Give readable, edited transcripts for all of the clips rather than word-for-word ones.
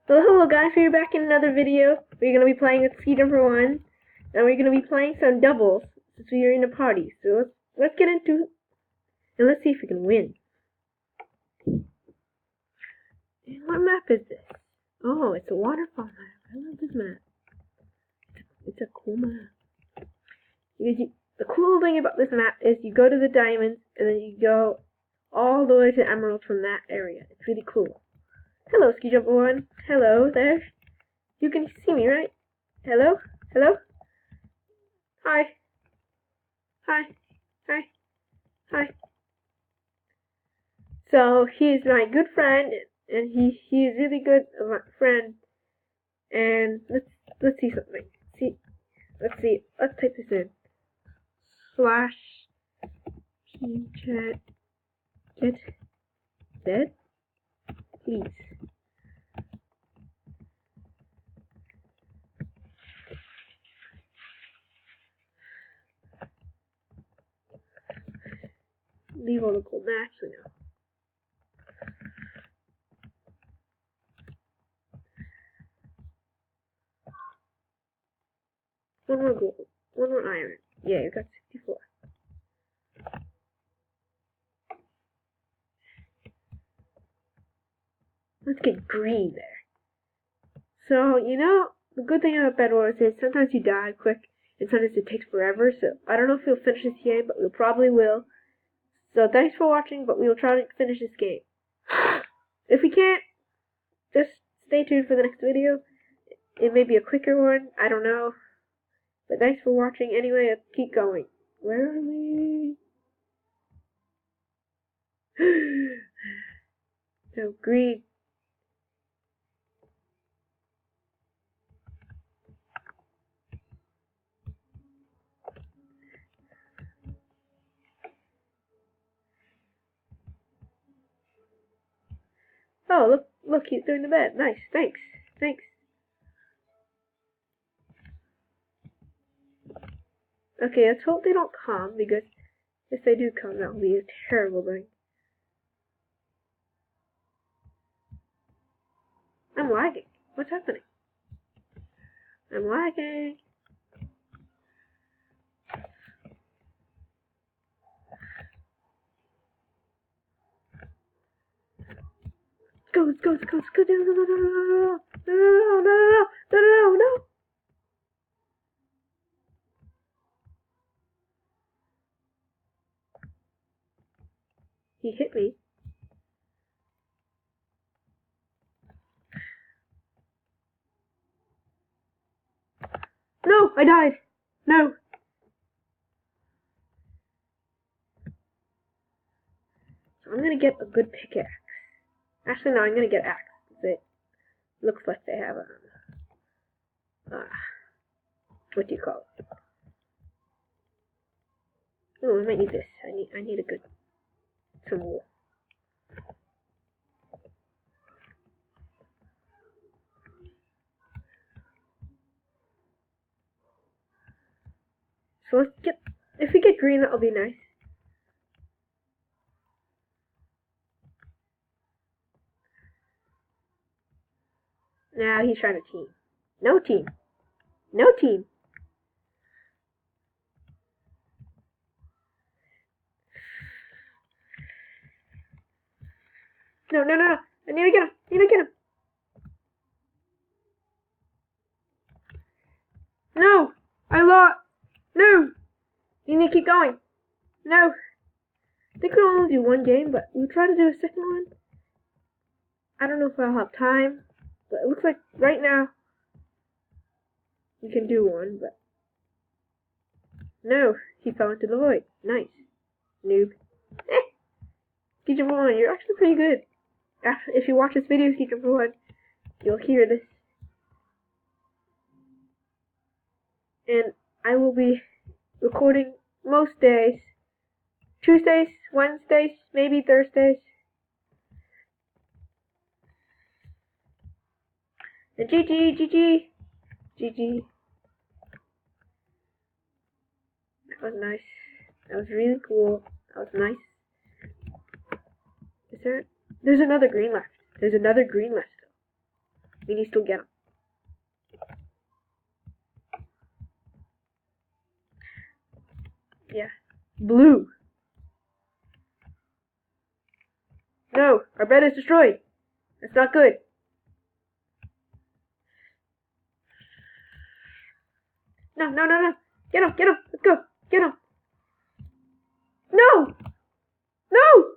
Well, hello guys, we're back in another video. We're going to be playing with skijumper1, and we're going to be playing some doubles, since we are in a party. So let's get into it, and let's see if we can win. And what map is this? Oh, it's a waterfall map. I love this map. It's a cool map. The cool thing about this map is you go to the diamonds, and then you go all the way to emeralds from that area. It's really cool. Hello, skijumper1. Hello there. You can see me, right? Hello? Hello? Hi. Hi. Hi. Hi. So, he's my good friend, and he is really good friend. And let's see something. Let's see. Let's type this in. / chat get dead, please. Leave all the cool maps now. One more gold. One more iron. Yeah, you got 64. Let's get green there. So, you know, the good thing about Bedwars is sometimes you die quick, and sometimes it takes forever, so I don't know if we'll finish this game, but we probably will. So thanks for watching, but we will try to finish this game. If we can't, just stay tuned for the next video. It may be a quicker one, I don't know. But thanks for watching anyway, let's keep going. Where are we? So, green. Oh, look, he's doing the bed. Nice, thanks. Okay, let's hope they don't come, because if they do come, that will be a terrible thing. I'm lagging. What's happening? I'm lagging. Go. No. He hit me. No, I died. No. So I'm gonna get a good pickaxe. Actually, no, I'm gonna get axe. It looks like they have what do you call it? Oh, I might need this. I need some wool. So if we get green, that'll be nice. Now he's trying to team. No team. No. I need to get him. No! I lost! No! You need to keep going. No! I think we'll only do one game, but we'll try to do a second one. I don't know if I'll have time, but it looks like right now we can do one, but no, he fell into the void. Nice. Noob. skijumper1, you're actually pretty good. If you watch this video, skijumper1, you'll hear this. And I will be recording most days. Tuesdays, Wednesdays, maybe Thursdays. And GG. That was nice. That was really cool. That was nice. There's another green left. We need to get him. Yeah. Blue. No, our bed is destroyed. That's not good. No, no, no, no. Get him, get him. Let's go. Get him. No! No!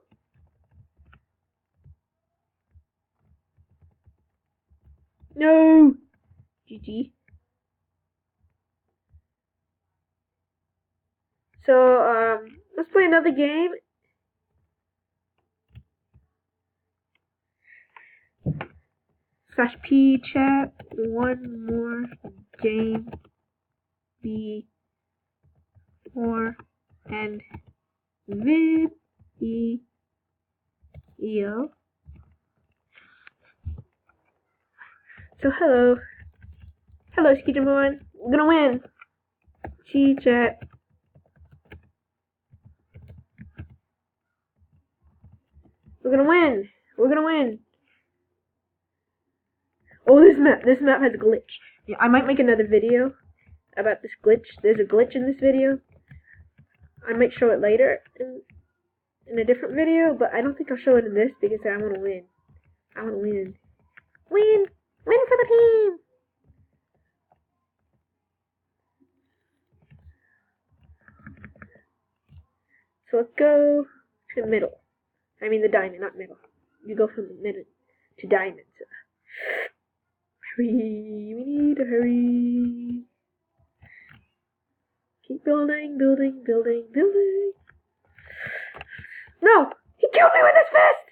No! GG. So, let's play another game. /p chat, one more game, before, and video. So hello skijumper1, we're gonna win. Chat. We're gonna win. We're gonna win. Oh, this map has a glitch. Yeah, I might make another video about this glitch. There's a glitch in this video. I might show it later in a different video, but I don't think I'll show it in this because I want to win. I want to win. Win! Win for the team! So let's go to the middle. I mean the diamond, not middle. You go from the middle to diamond. Hurry! We need to hurry! Keep building, building, building, building. No! He killed me with his fist!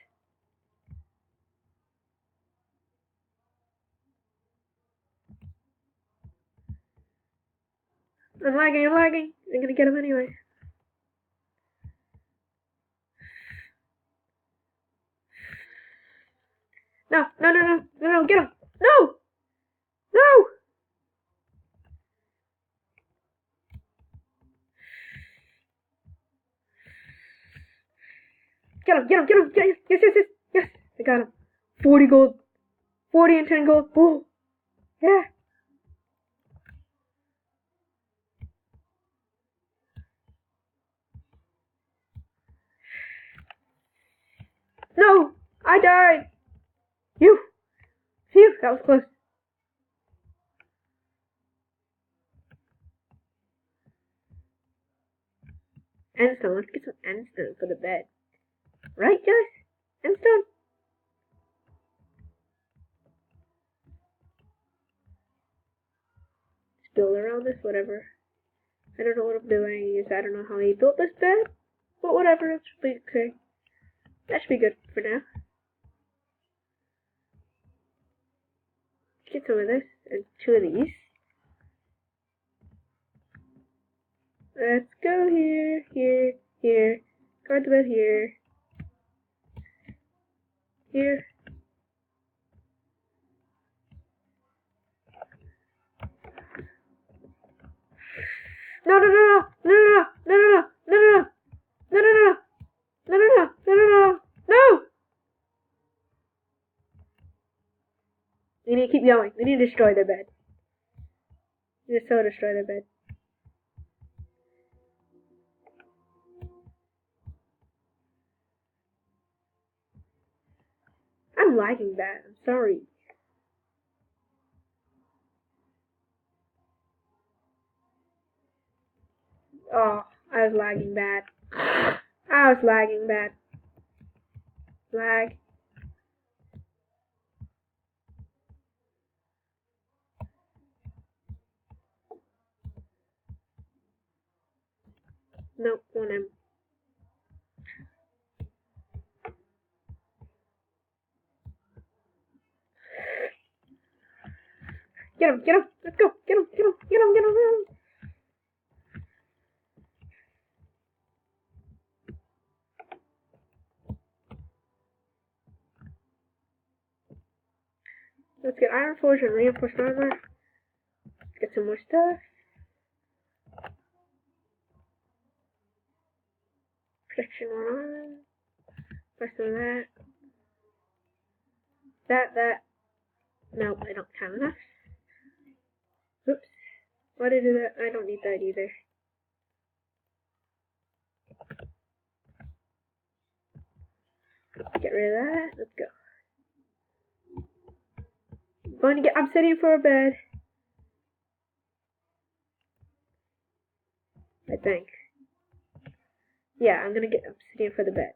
I'm lagging. I'm gonna get him anyway. No, get him! No! No! Get him! Yes! I got him. 40 gold. 40 and 10 gold. Oh! Yeah! No! I died! Phew! That was close. Endstone. Let's get some endstone for the bed. Right, guys? Endstone? Just build around this, whatever. I don't know what I'm doing. I don't know how he built this bed. But whatever, it should be okay. That should be good for now. Get some of this and 2 of these. Let's go here. Go to bed here. Here. No. We need to keep going. We need to destroy their bed. We need to destroy their bed. I'm lagging bad. I'm sorry. Oh, I was lagging bad. Lag. Nope, 1M. Get him! Let's go! Get him! Let's get iron forge and reinforced armor. Let's get some more stuff. Protection 1 on. Rest of that. No, I don't have enough. Oops. Why did I do that? I don't need that either. Get rid of that. Let's go. I'm going to get obsidian for a bed. I think. Yeah, I'm gonna get obsidian for the bed.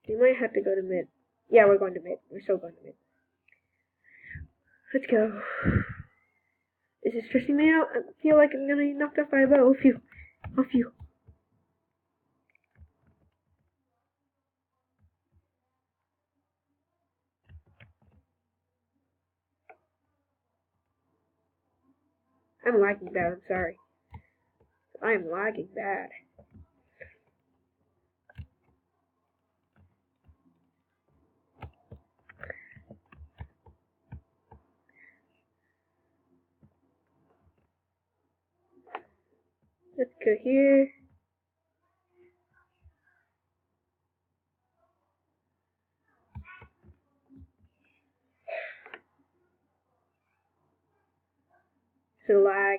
We might have to go to mid. Yeah, we're going to mid. We're still going to mid. Let's go. This is stressing me out. I feel like I'm gonna get knocked off by a bow. Oh, phew. Oh, phew. I'm lagging bad. I'm sorry. I am lagging bad. Let's go here. So lag.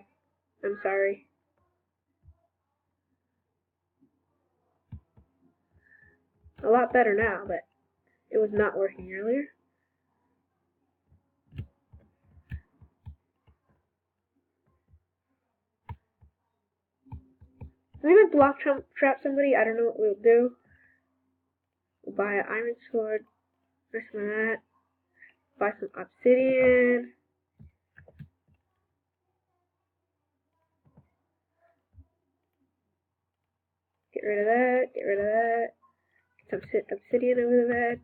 I'm sorry. A lot better now, but it was not working earlier. We might block trap somebody. I don't know what we'll do. We'll buy an iron sword. Rest of that. Buy some obsidian. Get rid of that. Get rid of that. Get some obsidian over the bed.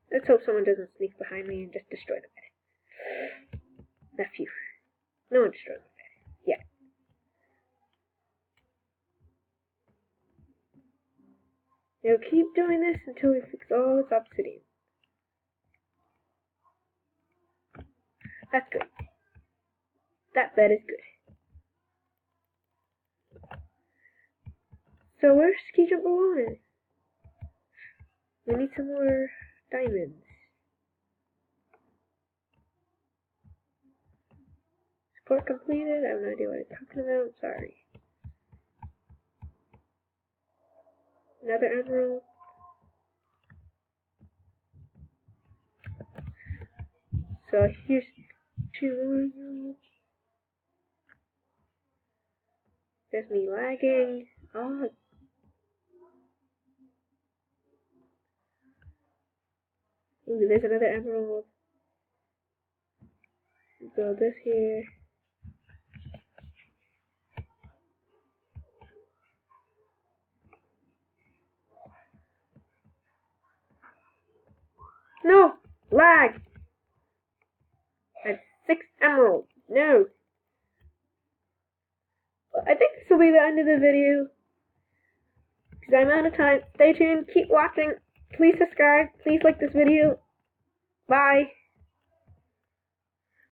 Let's hope someone doesn't sneak behind me and just destroy the bed. That phew. No one destroyed the bed. Yeah. We'll keep doing this until we fix all this obsidian. That's good. That bed is good. So where's skijumper1? We need some more diamonds. Support completed. I have no idea what I'm talking about. Sorry. Another emerald. So here's 2 more emeralds. There's me lagging. Oh. Ooh, there's another emerald. Build this here. No! Lag! I had 6 emeralds. No! Well, I think this will be the end of the video. Because I'm out of time. Stay tuned. Keep watching. Please subscribe. Please like this video. Bye.